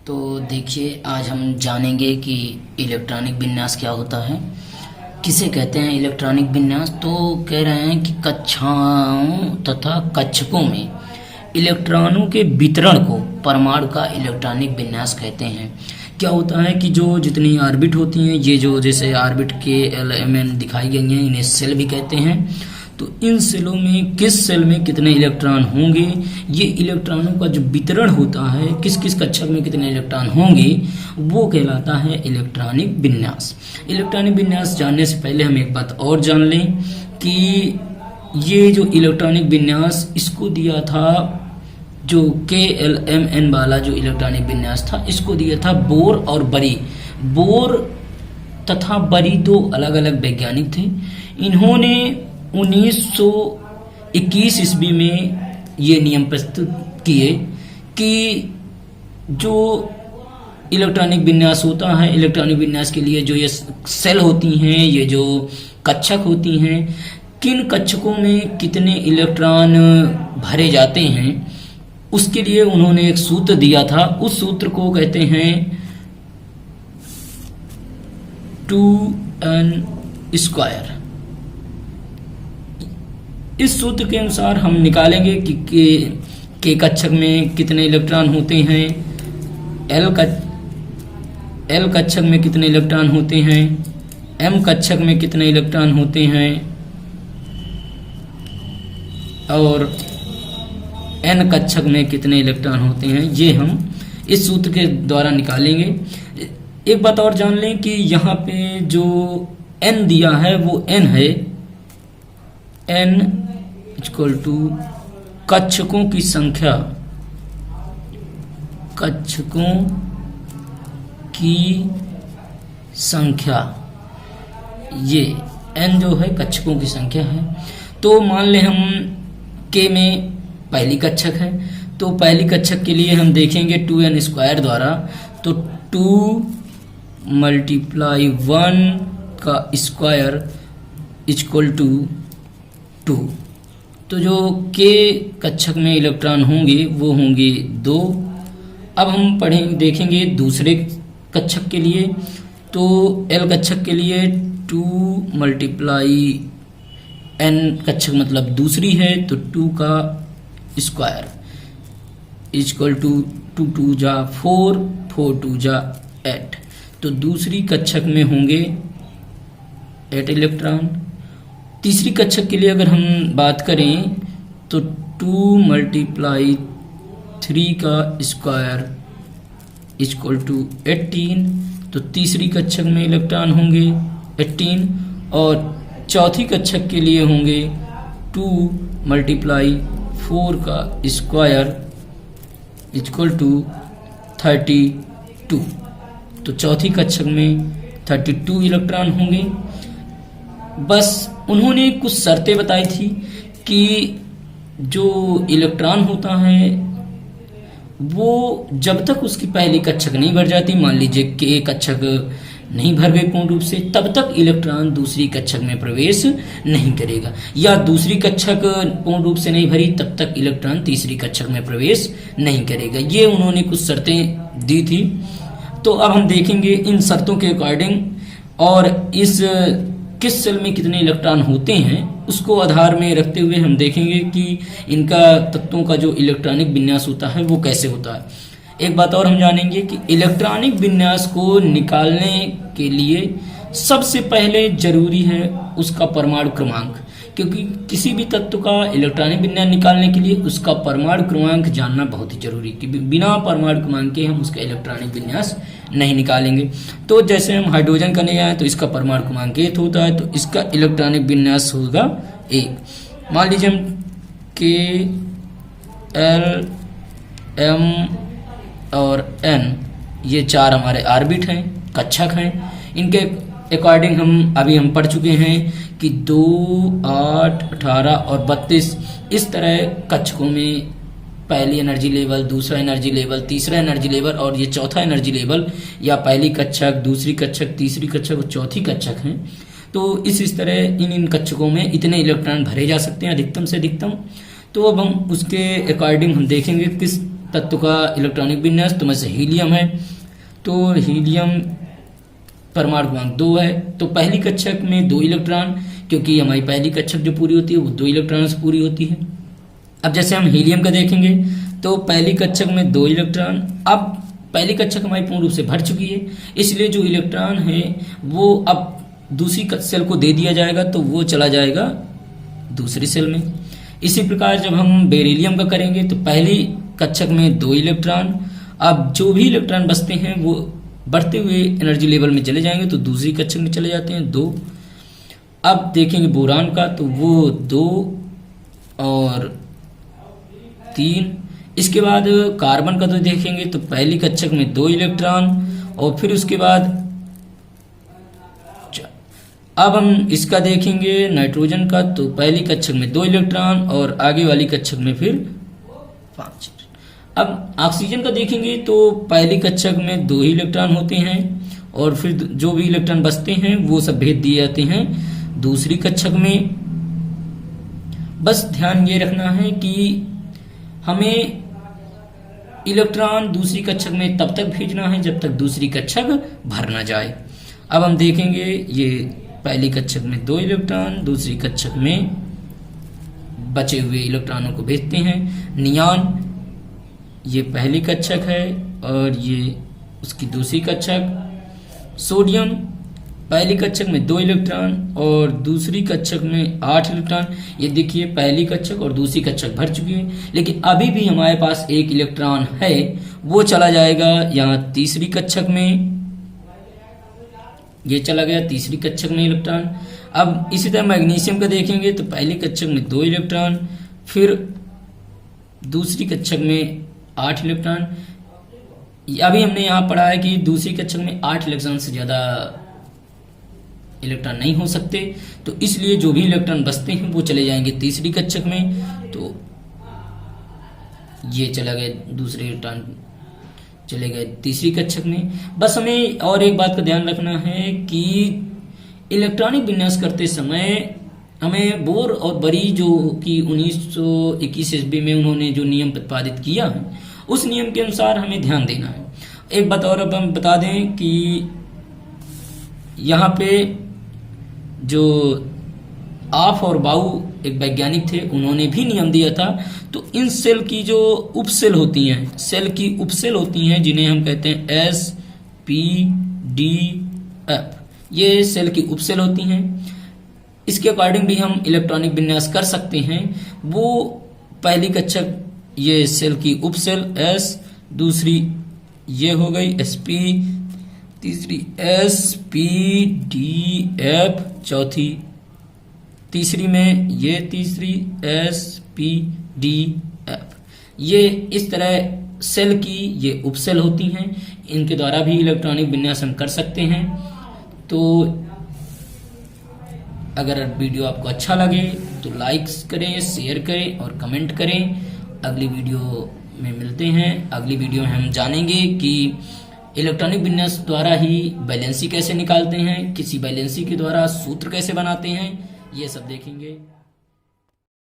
तो देखिए, आज हम जानेंगे कि इलेक्ट्रॉनिक विन्यास क्या होता है, किसे कहते हैं इलेक्ट्रॉनिक विन्यास। तो कह रहे हैं कि कक्षाओं तथा कक्षकों में इलेक्ट्रॉनों के वितरण को परमाणु का इलेक्ट्रॉनिक विन्यास कहते हैं। क्या होता है कि जो जितनी ऑर्बिट होती हैं, ये जो जैसे ऑर्बिट के एल दिखाई गई हैं, इन्हें सेल भी कहते हैं। तो इन सेलों में किस सेल में कितने इलेक्ट्रॉन होंगे, ये इलेक्ट्रॉनों का जो वितरण होता है, किस किस कक्षक में कितने इलेक्ट्रॉन होंगे, वो कहलाता है इलेक्ट्रॉनिक विन्यास। इलेक्ट्रॉनिक विन्यास जानने से पहले हम एक बात और जान लें कि ये जो इलेक्ट्रॉनिक विन्यास, इसको दिया था जो KLMN वाला जो इलेक्ट्रॉनिक विन्यास था, इसको दिया था बोर और बरी। बोर तथा बरी दो अलग अलग वैज्ञानिक थे। इन्होंने 1921 ईस्वी में ये नियम प्रस्तुत किए कि जो इलेक्ट्रॉनिक विन्यास होता है, इलेक्ट्रॉनिक विन्यास के लिए जो ये सेल होती हैं, ये जो कक्षक होती हैं, किन कक्षकों में कितने इलेक्ट्रॉन भरे जाते हैं, उसके लिए उन्होंने एक सूत्र दिया था। उस सूत्र को कहते हैं 2n²। इस सूत्र के अनुसार हम निकालेंगे कि के कक्षक में कितने इलेक्ट्रॉन होते हैं, एल कक्षक में कितने इलेक्ट्रॉन होते हैं, एम कक्षक में कितने इलेक्ट्रॉन होते हैं और एन कक्षक में कितने इलेक्ट्रॉन होते हैं। ये हम इस सूत्र के द्वारा निकालेंगे। एक बात और जान लें कि यहाँ पे जो एन दिया है वो एन है, एन इक्वल टू कक्षकों की संख्या, कक्षकों की संख्या, ये एन जो है कक्षकों की संख्या है। तो मान लें हम के में पहली कक्षक है, तो पहली कक्षक के लिए हम देखेंगे 2n² द्वारा, तो 2 × 1 का स्क्वायर इक्वल टू 2। तो जो के कक्षक में इलेक्ट्रॉन होंगे वो होंगे 2। अब हम देखेंगे दूसरे कक्षक के लिए। तो एल कक्षक के लिए 2 × n कक्षक मतलब दूसरी है, तो 2 का स्क्वायर इक्वल टू 2 2 जा 4, 4 2 जा 8। तो दूसरी कक्षक में होंगे 8 इलेक्ट्रॉन। तीसरी कक्षक के लिए अगर हम बात करें तो 2 × 3 का स्क्वायर इक्वल टू 18। तो तीसरी कक्षक में इलेक्ट्रॉन होंगे 18 और चौथी कक्षक के लिए होंगे 2 × 4 का स्क्वायर इक्वल टू 32। तो चौथी कक्षक में 32 इलेक्ट्रॉन होंगे। बस उन्होंने कुछ शर्तें बताई थी कि जो इलेक्ट्रॉन होता है वो जब तक उसकी पहली कक्षक नहीं भर जाती, मान लीजिए कि एक कक्षक नहीं भर गई पूर्ण रूप से, तब तक इलेक्ट्रॉन दूसरी कक्षक में प्रवेश नहीं करेगा, या दूसरी कक्षक पूर्ण रूप से नहीं भरी तब तक इलेक्ट्रॉन तीसरी कक्षक में प्रवेश नहीं करेगा। ये उन्होंने कुछ शर्तें दी थी। तो अब हम देखेंगे इन शर्तों के अकॉर्डिंग और इस किस सेल में कितने इलेक्ट्रॉन होते हैं उसको आधार में रखते हुए हम देखेंगे कि इनका तत्वों का जो इलेक्ट्रॉनिक विन्यास होता है वो कैसे होता है। एक बात और हम जानेंगे कि इलेक्ट्रॉनिक विन्यास को निकालने के लिए सबसे पहले जरूरी है उसका परमाणु क्रमांक, क्योंकि किसी भी तत्व का इलेक्ट्रॉनिक विन्यास निकालने के लिए उसका परमाणु क्रमांक जानना बहुत ही जरूरी, कि बिना परमाणु क्रमांक के हम उसका इलेक्ट्रॉनिक विन्यास नहीं निकालेंगे। तो जैसे हम हाइड्रोजन का लिया है तो इसका परमाणु क्रमांक 8 होता है, तो इसका इलेक्ट्रॉनिक विन्यास होगा 1। मान लीजिए हम KLM और n, ये 4 हमारे ऑर्बिट हैं, कक्षक हैं। इनके अकॉर्डिंग हम पढ़ चुके हैं कि 2, 8, 18 और 32 इस तरह कक्षकों में पहली एनर्जी लेवल, दूसरा एनर्जी लेवल, तीसरा एनर्जी लेवल और ये चौथा एनर्जी लेवल, या पहली कक्षक, दूसरी कक्षक, तीसरी कक्षक और चौथी कक्षक हैं। तो इस तरह इन कक्षकों में इतने इलेक्ट्रॉन भरे जा सकते हैं अधिकतम से अधिकतम। तो अब हम उसके अकॉर्डिंग हम देखेंगे किस तत्व का इलेक्ट्रॉनिक विन्यास, तो में से हीलियम है, तो हीलियम परमाणु क्रमांक 2 है। तो पहली कक्षक में 2 इलेक्ट्रॉन, क्योंकि हमारी पहली कक्षक जो पूरी होती है वो 2 इलेक्ट्रॉन से पूरी होती है। अब जैसे हम हीलियम का देखेंगे तो पहली कक्षक में 2 इलेक्ट्रॉन, अब पहली कक्षक हमारी पूर्ण रूप से भर चुकी है, इसलिए जो इलेक्ट्रॉन है वो अब दूसरी सेल को दे दिया जाएगा, तो वो चला जाएगा दूसरी सेल में। इसी प्रकार जब हम बेरिलियम का करेंगे तो पहली कक्षक में 2 इलेक्ट्रॉन, अब जो भी इलेक्ट्रॉन बचते हैं वो बढ़ते हुए एनर्जी लेवल में चले जाएंगे, तो दूसरी कक्षक में चले जाते हैं 2। अब देखेंगे बोरान का, तो वो 2 और 3। इसके बाद कार्बन का तो देखेंगे तो पहली कक्षक में 2 इलेक्ट्रॉन, और फिर उसके बाद अब हम इसका देखेंगे नाइट्रोजन का, तो पहली कक्षक में 2 इलेक्ट्रॉन और आगे वाली कक्षक में फिर 5। अब ऑक्सीजन का देखेंगे तो पहली कक्षक में 2 ही इलेक्ट्रॉन होते हैं, और फिर जो भी इलेक्ट्रॉन बचते हैं वो सब भेज दिए जाते हैं दूसरी कक्षक में। बस ध्यान ये रखना है कि हमें इलेक्ट्रॉन दूसरी कक्षक में तब तक भेजना है जब तक दूसरी कक्षक भर ना जाए। अब हम देखेंगे ये पहली कक्षक में 2 इलेक्ट्रॉन, दूसरी कक्षक में बचे हुए इलेक्ट्रॉनों को भेजते हैं। नियॉन ये पहली कक्षक है और ये उसकी दूसरी कक्षक। सोडियम पहली कक्षक में 2 इलेक्ट्रॉन और दूसरी कक्षक में 8 इलेक्ट्रॉन। ये देखिए पहली कक्षक और दूसरी कक्षक भर चुकी है, लेकिन अभी भी हमारे पास 1 इलेक्ट्रॉन है, वो चला जाएगा यहाँ तीसरी कक्षक में। ये चला गया तीसरी कक्षक में इलेक्ट्रॉन। अब इसी तरह मैग्नीशियम का देखेंगे तो पहली कक्षक में 2 इलेक्ट्रॉन, फिर दूसरी कक्षक में 8 इलेक्ट्रॉन। अभी हमने यहाँ पढ़ा है कि दूसरी कक्षक में 8 इलेक्ट्रॉन से ज्यादा इलेक्ट्रॉन नहीं हो सकते, तो इसलिए जो भी इलेक्ट्रॉन बचते हैं वो चले जाएंगे तीसरी कक्षक में। तो ये चला गया दूसरे इलेक्ट्रॉन चले गए तीसरी कक्षक में। बस हमें और एक बात का ध्यान रखना है कि इलेक्ट्रॉनिक विन्यास करते समय हमें बोर और बरी जो कि 1921 ईस्वी में उन्होंने जो नियम प्रतिपादित किया है उस नियम के अनुसार हमें ध्यान देना है। एक बात और अब हम बता दें कि यहाँ पे जो आफ और बाउ एक वैज्ञानिक थे, उन्होंने भी नियम दिया था। तो इन सेल की जो उपसेल होती हैं, सेल की उपसेल होती हैं जिन्हें हम कहते हैं SPDF, ये सेल की उपसेल होती हैं। इसके अकॉर्डिंग भी हम इलेक्ट्रॉनिक विन्यास कर सकते हैं। वो पहली कक्षक ये सेल की उपसेल S, दूसरी ये हो गई SP, तीसरी SPDF, चौथी तीसरी में ये तीसरी SPDF। ये इस तरह सेल की ये उपसेल होती हैं, इनके द्वारा भी इलेक्ट्रॉनिक विन्यास हम कर सकते हैं। तो अगर वीडियो आपको अच्छा लगे तो लाइक करें, शेयर करें और कमेंट करें। अगली वीडियो में मिलते हैं। अगली वीडियो में हम जानेंगे कि इलेक्ट्रॉनिक विन्यास द्वारा ही बैलेंसी कैसे निकालते हैं, किसी बैलेंसी के द्वारा सूत्र कैसे बनाते हैं, ये सब देखेंगे।